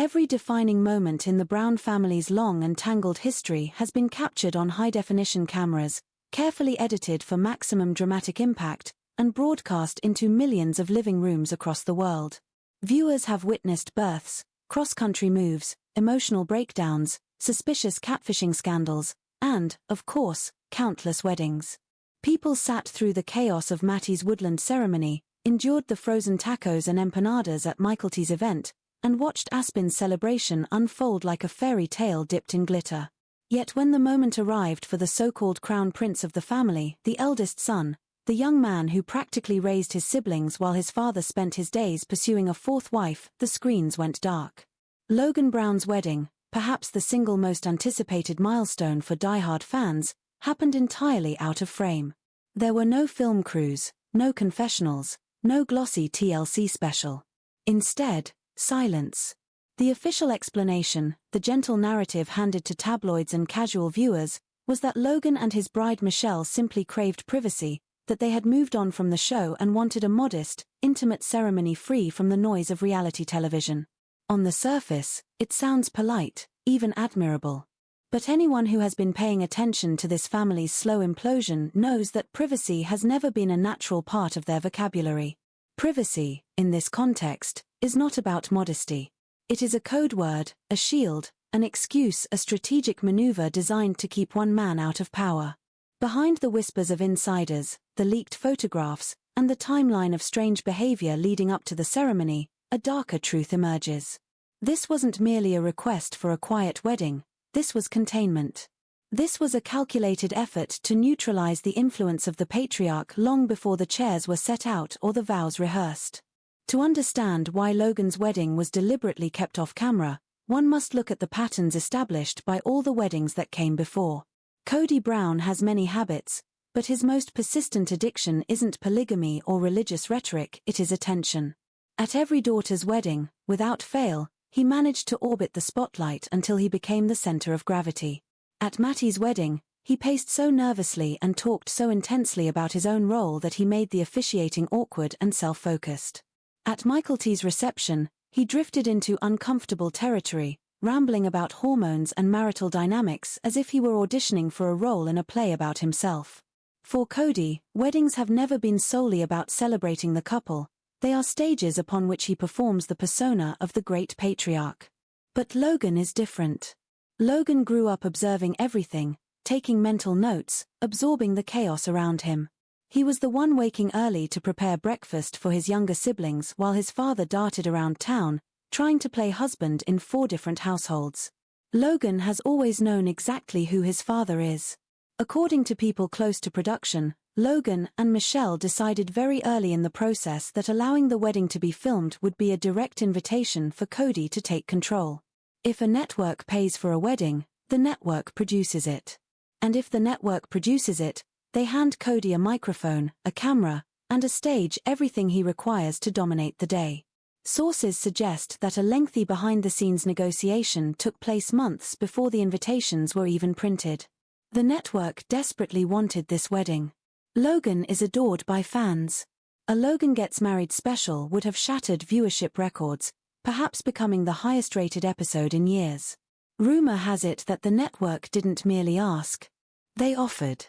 Every defining moment in the Brown family's long and tangled history has been captured on high-definition cameras, carefully edited for maximum dramatic impact, and broadcast into millions of living rooms across the world. Viewers have witnessed births, cross-country moves, emotional breakdowns, suspicious catfishing scandals, and, of course, countless weddings. People sat through the chaos of Matty's woodland ceremony, endured the frozen tacos and empanadas at Michael's event, and watched Aspen's celebration unfold like a fairy tale dipped in glitter. Yet when the moment arrived for the so-called crown prince of the family, the eldest son, the young man who practically raised his siblings while his father spent his days pursuing a fourth wife, the screens went dark. Logan Brown's wedding, perhaps the single most anticipated milestone for die-hard fans, happened entirely out of frame. There were no film crews, no confessionals, no glossy TLC special. Instead, silence. The official explanation, the gentle narrative handed to tabloids and casual viewers, was that Logan and his bride Michelle simply craved privacy, that they had moved on from the show and wanted a modest, intimate ceremony free from the noise of reality television. On the surface, it sounds polite, even admirable. But anyone who has been paying attention to this family's slow implosion knows that privacy has never been a natural part of their vocabulary. Privacy, in this context, is not about modesty. It is a code word, a shield, an excuse, a strategic maneuver designed to keep one man out of power. Behind the whispers of insiders, the leaked photographs, and the timeline of strange behavior leading up to the ceremony, a darker truth emerges. This wasn't merely a request for a quiet wedding, this was containment. This was a calculated effort to neutralize the influence of the patriarch long before the chairs were set out or the vows rehearsed. To understand why Logan's wedding was deliberately kept off camera, one must look at the patterns established by all the weddings that came before. Kody Brown has many habits, but his most persistent addiction isn't polygamy or religious rhetoric, it is attention. At every daughter's wedding, without fail, he managed to orbit the spotlight until he became the center of gravity. At Matty's wedding, he paced so nervously and talked so intensely about his own role that he made the officiating awkward and self-focused. At Michael's reception, he drifted into uncomfortable territory, rambling about hormones and marital dynamics as if he were auditioning for a role in a play about himself. For Cody, weddings have never been solely about celebrating the couple, they are stages upon which he performs the persona of the great patriarch. But Logan is different. Logan grew up observing everything, taking mental notes, absorbing the chaos around him. He was the one waking early to prepare breakfast for his younger siblings while his father darted around town, trying to play husband in 4 different households. Logan has always known exactly who his father is. According to people close to production, Logan and Michelle decided very early in the process that allowing the wedding to be filmed would be a direct invitation for Cody to take control. If a network pays for a wedding, the network produces it. And if the network produces it, they hand Cody a microphone, a camera, and a stage, everything he requires to dominate the day. Sources suggest that a lengthy behind-the-scenes negotiation took place months before the invitations were even printed. The network desperately wanted this wedding. Logan is adored by fans. A Logan Gets Married special would have shattered viewership records, perhaps becoming the highest-rated episode in years. Rumor has it that the network didn't merely ask. They offered.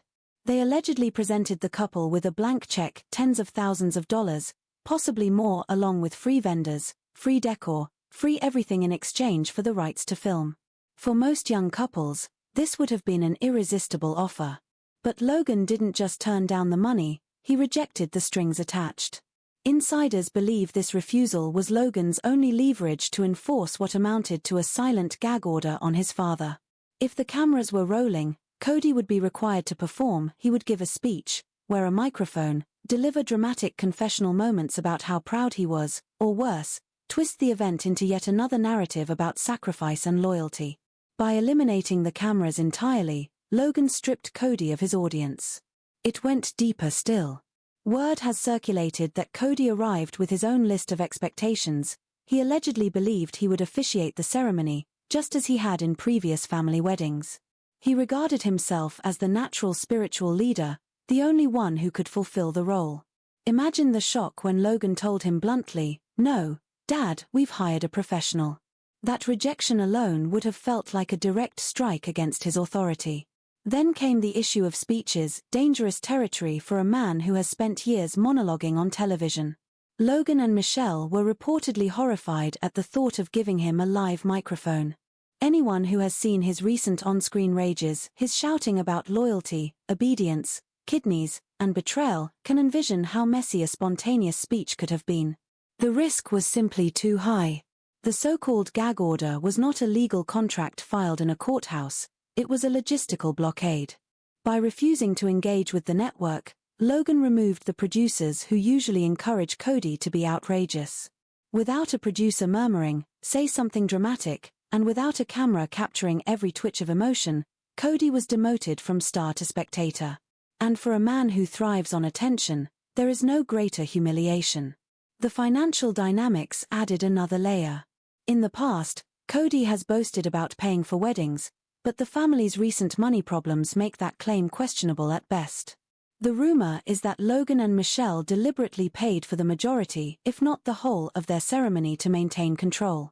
They allegedly presented the couple with a blank check, tens of thousands of dollars, possibly more, along with free vendors, free decor, free everything in exchange for the rights to film. For most young couples, this would have been an irresistible offer. But Logan didn't just turn down the money, he rejected the strings attached. Insiders believe this refusal was Logan's only leverage to enforce what amounted to a silent gag order on his father. If the cameras were rolling, Cody would be required to perform, he would give a speech, wear a microphone, deliver dramatic confessional moments about how proud he was, or worse, twist the event into yet another narrative about sacrifice and loyalty. By eliminating the cameras entirely, Logan stripped Cody of his audience. It went deeper still. Word has circulated that Cody arrived with his own list of expectations. He allegedly believed he would officiate the ceremony, just as he had in previous family weddings. He regarded himself as the natural spiritual leader, the only one who could fulfill the role. Imagine the shock when Logan told him bluntly, "No, Dad, we've hired a professional." That rejection alone would have felt like a direct strike against his authority. Then came the issue of speeches, dangerous territory for a man who has spent years monologuing on television. Logan and Michelle were reportedly horrified at the thought of giving him a live microphone. Anyone who has seen his recent on-screen rages, his shouting about loyalty, obedience, kidneys, and betrayal, can envision how messy a spontaneous speech could have been. The risk was simply too high. The so-called gag order was not a legal contract filed in a courthouse, it was a logistical blockade. By refusing to engage with the network, Logan removed the producers who usually encourage Cody to be outrageous. Without a producer murmuring, "Say something dramatic," and without a camera capturing every twitch of emotion, Cody was demoted from star to spectator. And for a man who thrives on attention, there is no greater humiliation. The financial dynamics added another layer. In the past, Cody has boasted about paying for weddings, but the family's recent money problems make that claim questionable at best. The rumor is that Logan and Michelle deliberately paid for the majority, if not the whole, of their ceremony to maintain control.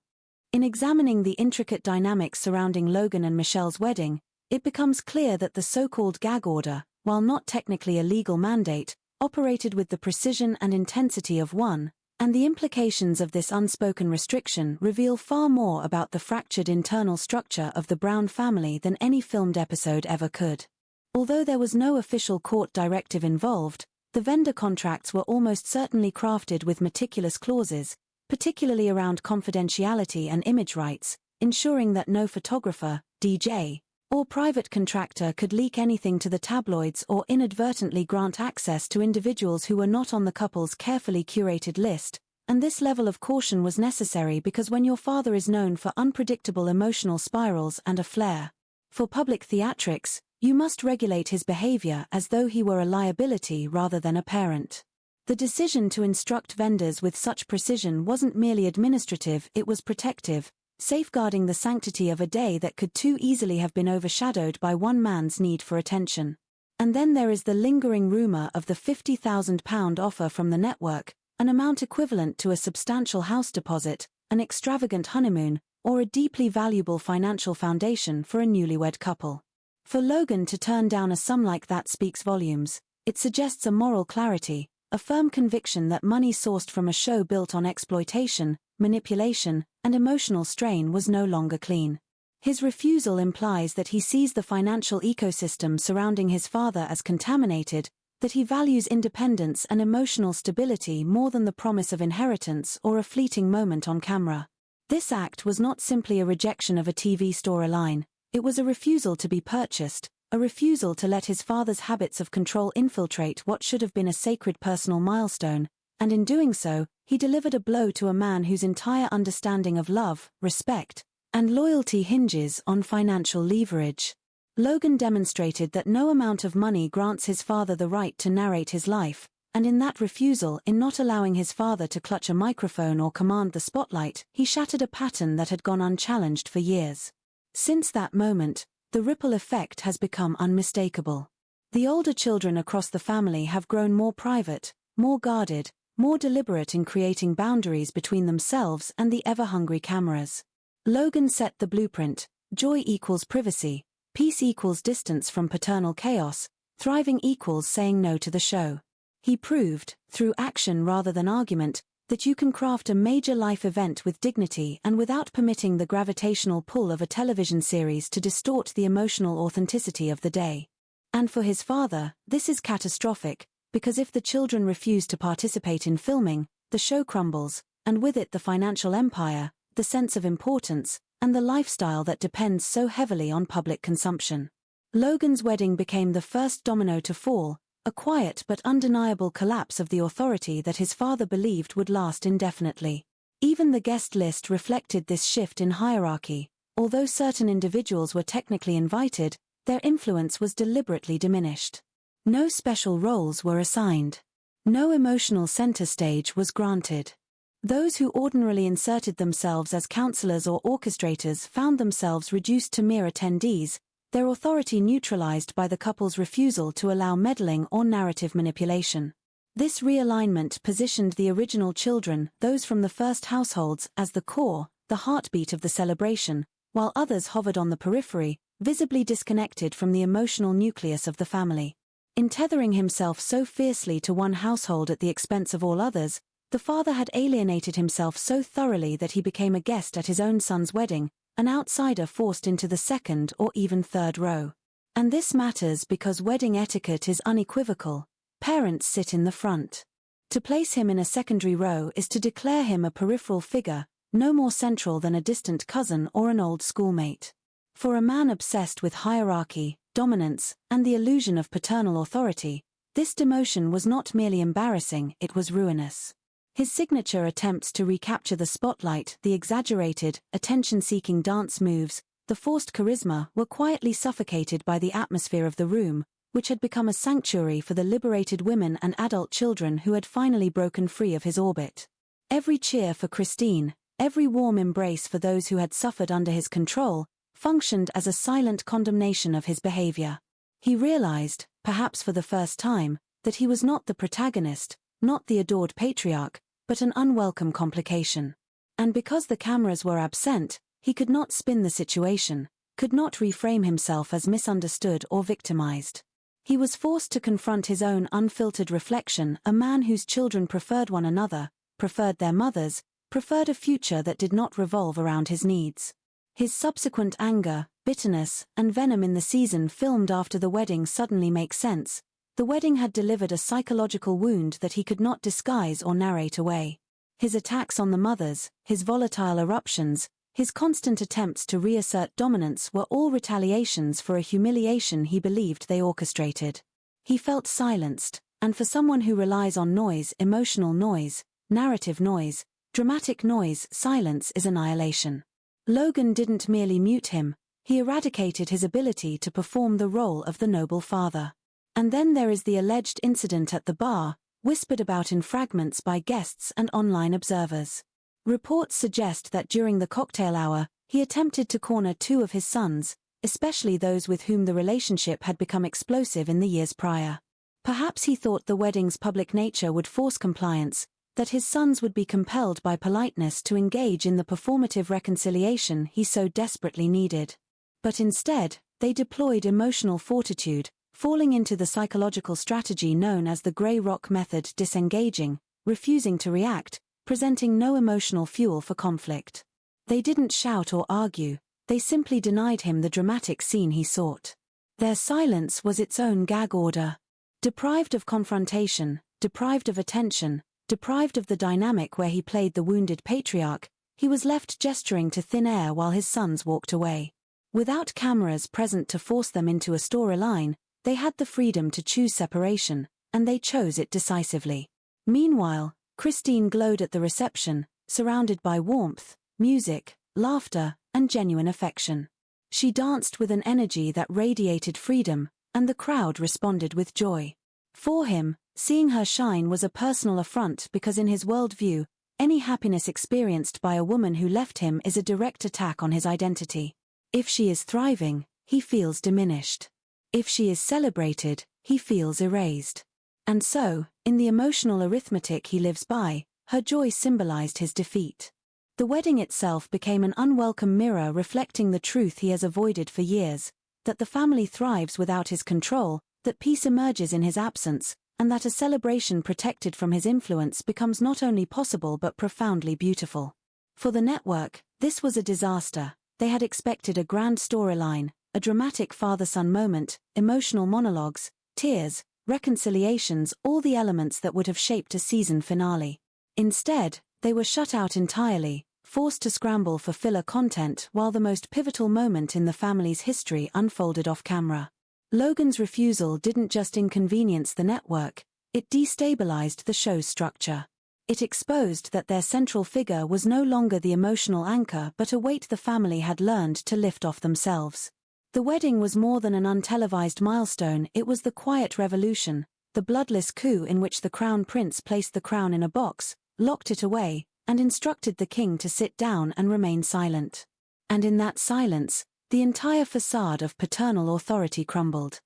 In examining the intricate dynamics surrounding Logan and Michelle's wedding, it becomes clear that the so-called gag order, while not technically a legal mandate, operated with the precision and intensity of one, and the implications of this unspoken restriction reveal far more about the fractured internal structure of the Brown family than any filmed episode ever could. Although there was no official court directive involved, the vendor contracts were almost certainly crafted with meticulous clauses, particularly around confidentiality and image rights, ensuring that no photographer, DJ, or private contractor could leak anything to the tabloids or inadvertently grant access to individuals who were not on the couple's carefully curated list, and this level of caution was necessary because when your father is known for unpredictable emotional spirals and a flair for public theatrics, you must regulate his behavior as though he were a liability rather than a parent. The decision to instruct vendors with such precision wasn't merely administrative, it was protective, safeguarding the sanctity of a day that could too easily have been overshadowed by one man's need for attention. And then there is the lingering rumor of the £50,000 offer from the network, an amount equivalent to a substantial house deposit, an extravagant honeymoon, or a deeply valuable financial foundation for a newlywed couple. For Logan to turn down a sum like that speaks volumes. It suggests a moral clarity, a firm conviction that money sourced from a show built on exploitation, manipulation, and emotional strain was no longer clean. His refusal implies that he sees the financial ecosystem surrounding his father as contaminated, that he values independence and emotional stability more than the promise of inheritance or a fleeting moment on camera. This act was not simply a rejection of a TV storyline, it was a refusal to be purchased, a refusal to let his father's habits of control infiltrate what should have been a sacred personal milestone, and in doing so, he delivered a blow to a man whose entire understanding of love, respect, and loyalty hinges on financial leverage. Logan demonstrated that no amount of money grants his father the right to narrate his life, and in that refusal, in not allowing his father to clutch a microphone or command the spotlight, he shattered a pattern that had gone unchallenged for years. Since that moment, the ripple effect has become unmistakable. The older children across the family have grown more private, more guarded, more deliberate in creating boundaries between themselves and the ever-hungry cameras. Logan set the blueprint: joy equals privacy, peace equals distance from paternal chaos, thriving equals saying no to the show. He proved, through action rather than argument, that you can craft a major life event with dignity and without permitting the gravitational pull of a television series to distort the emotional authenticity of the day. And for his father, this is catastrophic, because if the children refuse to participate in filming, the show crumbles, and with it the financial empire, the sense of importance, and the lifestyle that depends so heavily on public consumption. Logan's wedding became the first domino to fall, a quiet but undeniable collapse of the authority that his father believed would last indefinitely. Even the guest list reflected this shift in hierarchy. Although certain individuals were technically invited, their influence was deliberately diminished. No special roles were assigned. No emotional center stage was granted. Those who ordinarily inserted themselves as counselors or orchestrators found themselves reduced to mere attendees, their authority neutralized by the couple's refusal to allow meddling or narrative manipulation. This realignment positioned the original children, those from the first households, as the core, the heartbeat of the celebration, while others hovered on the periphery, visibly disconnected from the emotional nucleus of the family. In tethering himself so fiercely to one household at the expense of all others, the father had alienated himself so thoroughly that he became a guest at his own son's wedding, an outsider forced into the second or even third row. And this matters because wedding etiquette is unequivocal. Parents sit in the front. To place him in a secondary row is to declare him a peripheral figure, no more central than a distant cousin or an old schoolmate. For a man obsessed with hierarchy, dominance, and the illusion of paternal authority, this demotion was not merely embarrassing, it was ruinous. His signature attempts to recapture the spotlight, the exaggerated, attention-seeking dance moves, the forced charisma were quietly suffocated by the atmosphere of the room, which had become a sanctuary for the liberated women and adult children who had finally broken free of his orbit. Every cheer for Christine, every warm embrace for those who had suffered under his control, functioned as a silent condemnation of his behavior. He realized, perhaps for the first time, that he was not the protagonist, not the adored patriarch, but an unwelcome complication. And because the cameras were absent, he could not spin the situation, could not reframe himself as misunderstood or victimized. He was forced to confront his own unfiltered reflection, a man whose children preferred one another, preferred their mothers, preferred a future that did not revolve around his needs. His subsequent anger, bitterness, and venom in the season filmed after the wedding suddenly make sense. The wedding had delivered a psychological wound that he could not disguise or narrate away. His attacks on the mothers, his volatile eruptions, his constant attempts to reassert dominance were all retaliations for a humiliation he believed they orchestrated. He felt silenced, and for someone who relies on noise, emotional noise, narrative noise, dramatic noise, silence is annihilation. Logan didn't merely mute him, he eradicated his ability to perform the role of the noble father. And then there is the alleged incident at the bar, whispered about in fragments by guests and online observers. Reports suggest that during the cocktail hour, he attempted to corner two of his sons, especially those with whom the relationship had become explosive in the years prior. Perhaps he thought the wedding's public nature would force compliance, that his sons would be compelled by politeness to engage in the performative reconciliation he so desperately needed. But instead, they deployed emotional fortitude, falling into the psychological strategy known as the grey rock method, disengaging, refusing to react, presenting no emotional fuel for conflict. They didn't shout or argue, they simply denied him the dramatic scene he sought. Their silence was its own gag order. Deprived of confrontation, deprived of attention, deprived of the dynamic where he played the wounded patriarch, he was left gesturing to thin air while his sons walked away. Without cameras present to force them into a storyline, they had the freedom to choose separation, and they chose it decisively. Meanwhile, Christine glowed at the reception, surrounded by warmth, music, laughter, and genuine affection. She danced with an energy that radiated freedom, and the crowd responded with joy. For him, seeing her shine was a personal affront because in his worldview, any happiness experienced by a woman who left him is a direct attack on his identity. If she is thriving, he feels diminished. If she is celebrated, he feels erased. And so, in the emotional arithmetic he lives by, her joy symbolized his defeat. The wedding itself became an unwelcome mirror reflecting the truth he has avoided for years, that the family thrives without his control, that peace emerges in his absence, and that a celebration protected from his influence becomes not only possible but profoundly beautiful. For the network, this was a disaster. They had expected a grand storyline, a dramatic father-son moment, emotional monologues, tears, reconciliations, all the elements that would have shaped a season finale. Instead, they were shut out entirely, forced to scramble for filler content while the most pivotal moment in the family's history unfolded off-camera. Logan's refusal didn't just inconvenience the network, it destabilized the show's structure. It exposed that their central figure was no longer the emotional anchor but a weight the family had learned to lift off themselves. The wedding was more than an untelevised milestone, it was the quiet revolution, the bloodless coup in which the crown prince placed the crown in a box, locked it away, and instructed the king to sit down and remain silent. And in that silence, the entire facade of paternal authority crumbled.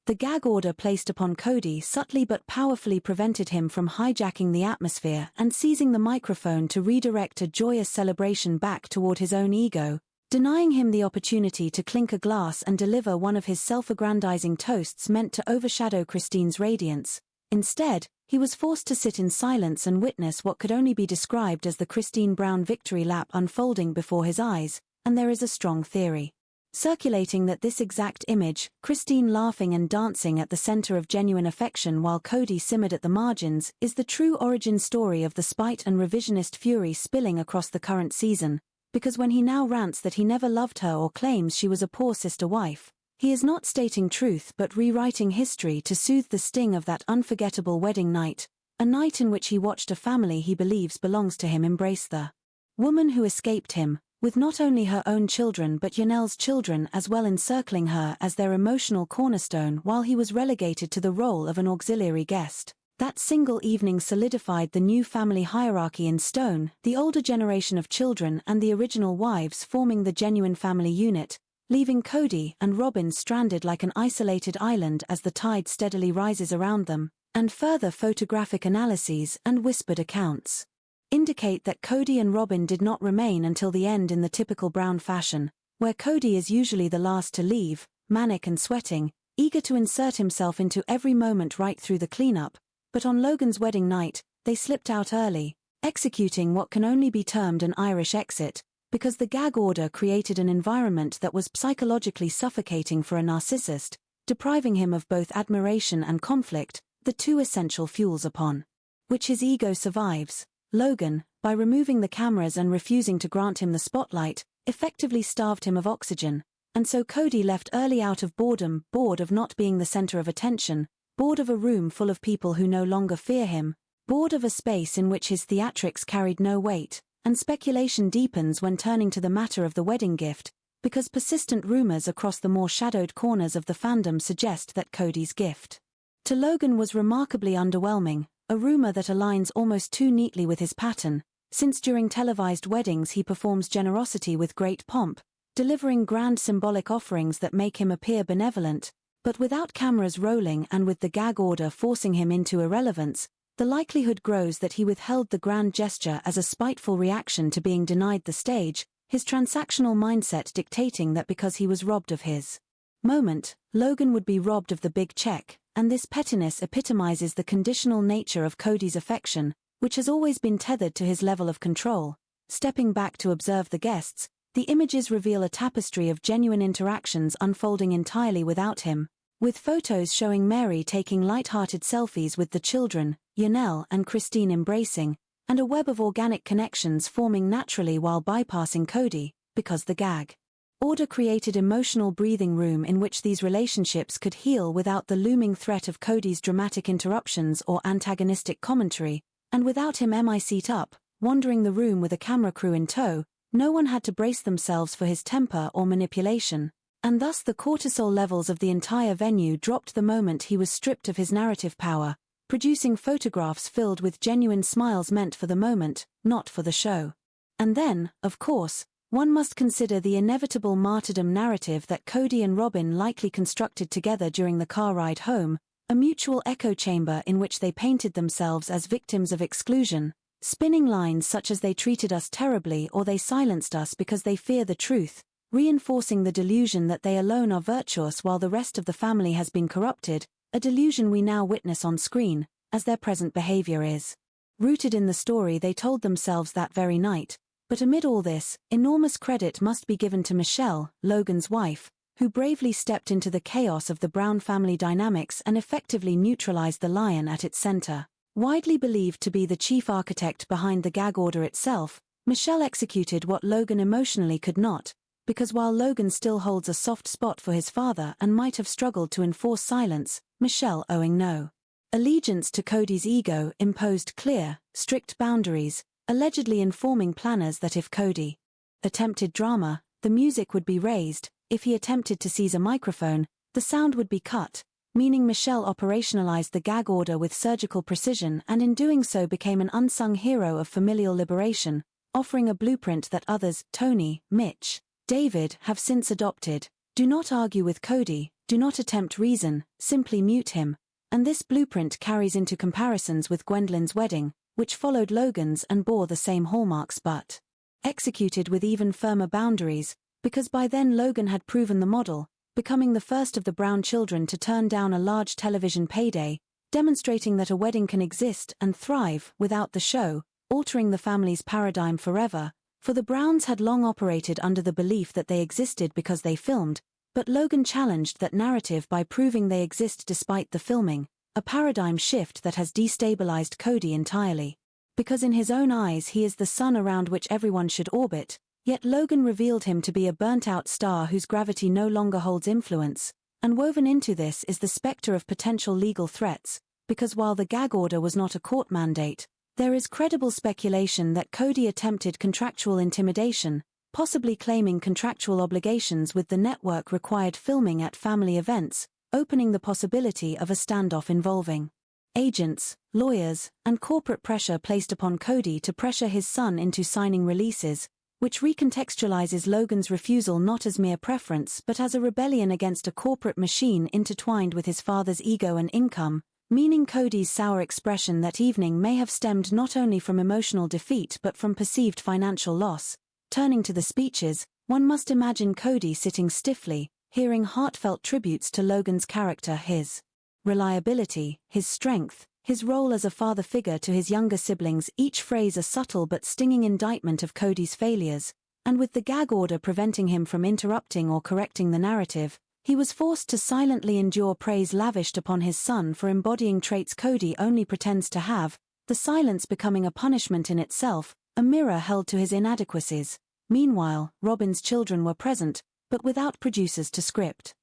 The gag order placed upon Cody subtly but powerfully prevented him from hijacking the atmosphere and seizing the microphone to redirect a joyous celebration back toward his own ego, denying him the opportunity to clink a glass and deliver one of his self-aggrandizing toasts meant to overshadow Christine's radiance. Instead, he was forced to sit in silence and witness what could only be described as the Kody Brown victory lap unfolding before his eyes, and there is a strong theory circulating that this exact image, Christine laughing and dancing at the center of genuine affection while Cody simmered at the margins, is the true origin story of the spite and revisionist fury spilling across the current season, because when he now rants that he never loved her or claims she was a poor sister wife, he is not stating truth but rewriting history to soothe the sting of that unforgettable wedding night, a night in which he watched a family he believes belongs to him embrace the woman who escaped him, with not only her own children but Yanel's children as well encircling her as their emotional cornerstone while he was relegated to the role of an auxiliary guest. That single evening solidified the new family hierarchy in stone, the older generation of children and the original wives forming the genuine family unit, leaving Cody and Robin stranded like an isolated island as the tide steadily rises around them, and further photographic analyses and whispered accounts indicate that Cody and Robin did not remain until the end in the typical Brown fashion, where Cody is usually the last to leave, manic and sweating, eager to insert himself into every moment right through the cleanup, but on Logan's wedding night, they slipped out early, executing what can only be termed an Irish exit, because the gag order created an environment that was psychologically suffocating for a narcissist, depriving him of both admiration and conflict, the two essential fuels upon which his ego survives. Logan, by removing the cameras and refusing to grant him the spotlight, effectively starved him of oxygen, and so Cody left early out of boredom, bored of not being the center of attention, bored of a room full of people who no longer fear him, bored of a space in which his theatrics carried no weight, and speculation deepens when turning to the matter of the wedding gift, because persistent rumors across the more shadowed corners of the fandom suggest that Cody's gift to Logan was remarkably underwhelming, a rumor that aligns almost too neatly with his pattern, since during televised weddings he performs generosity with great pomp, delivering grand symbolic offerings that make him appear benevolent, but without cameras rolling and with the gag order forcing him into irrelevance, the likelihood grows that he withheld the grand gesture as a spiteful reaction to being denied the stage, his transactional mindset dictating that because he was robbed of his moment, Logan would be robbed of the big check. And this pettiness epitomizes the conditional nature of Cody's affection, which has always been tethered to his level of control. Stepping back to observe the guests, the images reveal a tapestry of genuine interactions unfolding entirely without him, with photos showing Mary taking light-hearted selfies with the children, Yanel and Christine embracing, and a web of organic connections forming naturally while bypassing Cody, because the gag order created emotional breathing room in which these relationships could heal without the looming threat of Cody's dramatic interruptions or antagonistic commentary, and without him seat up, wandering the room with a camera crew in tow, no one had to brace themselves for his temper or manipulation, and thus the cortisol levels of the entire venue dropped the moment he was stripped of his narrative power, producing photographs filled with genuine smiles meant for the moment, not for the show. And then, of course, one must consider the inevitable martyrdom narrative that Cody and Robin likely constructed together during the car ride home, a mutual echo chamber in which they painted themselves as victims of exclusion, spinning lines such as "they treated us terribly" or "they silenced us because they fear the truth," reinforcing the delusion that they alone are virtuous while the rest of the family has been corrupted, a delusion we now witness on screen, as their present behavior is rooted in the story they told themselves that very night. But amid all this, enormous credit must be given to Michelle, Logan's wife, who bravely stepped into the chaos of the Brown family dynamics and effectively neutralized the lion at its center. Widely believed to be the chief architect behind the gag order itself, Michelle executed what Logan emotionally could not, because while Logan still holds a soft spot for his father and might have struggled to enforce silence, Michelle, owing no allegiance to Cody's ego, imposed clear, strict boundaries, allegedly informing planners that if Cody attempted drama, the music would be raised, if he attempted to seize a microphone, the sound would be cut, meaning Michelle operationalized the gag order with surgical precision and in doing so became an unsung hero of familial liberation, offering a blueprint that others, Tony, Mitch, David, have since adopted. Do not argue with Cody, "Do not attempt reason, simply mute him," and this blueprint carries into comparisons with Gwendolyn's wedding, which followed Logan's and bore the same hallmarks but executed with even firmer boundaries, because by then Logan had proven the model, becoming the first of the Brown children to turn down a large television payday, demonstrating that a wedding can exist and thrive without the show, altering the family's paradigm forever, for the Browns had long operated under the belief that they existed because they filmed, but Logan challenged that narrative by proving they exist despite the filming, a paradigm shift that has destabilized Cody entirely. Because in his own eyes he is the sun around which everyone should orbit, yet Logan revealed him to be a burnt-out star whose gravity no longer holds influence, and woven into this is the specter of potential legal threats, because while the gag order was not a court mandate, there is credible speculation that Cody attempted contractual intimidation, possibly claiming contractual obligations with the network required filming at family events, opening the possibility of a standoff involving agents, lawyers, and corporate pressure placed upon Cody to pressure his son into signing releases, which recontextualizes Logan's refusal not as mere preference but as a rebellion against a corporate machine intertwined with his father's ego and income, meaning Cody's sour expression that evening may have stemmed not only from emotional defeat but from perceived financial loss. Turning to the speeches, one must imagine Cody sitting stiffly, hearing heartfelt tributes to Logan's character, his reliability, his strength, his role as a father figure to his younger siblings, each phrase a subtle but stinging indictment of Cody's failures, and with the gag order preventing him from interrupting or correcting the narrative, he was forced to silently endure praise lavished upon his son for embodying traits Cody only pretends to have, the silence becoming a punishment in itself, a mirror held to his inadequacies. Meanwhile, Robin's children were present, but without producers to script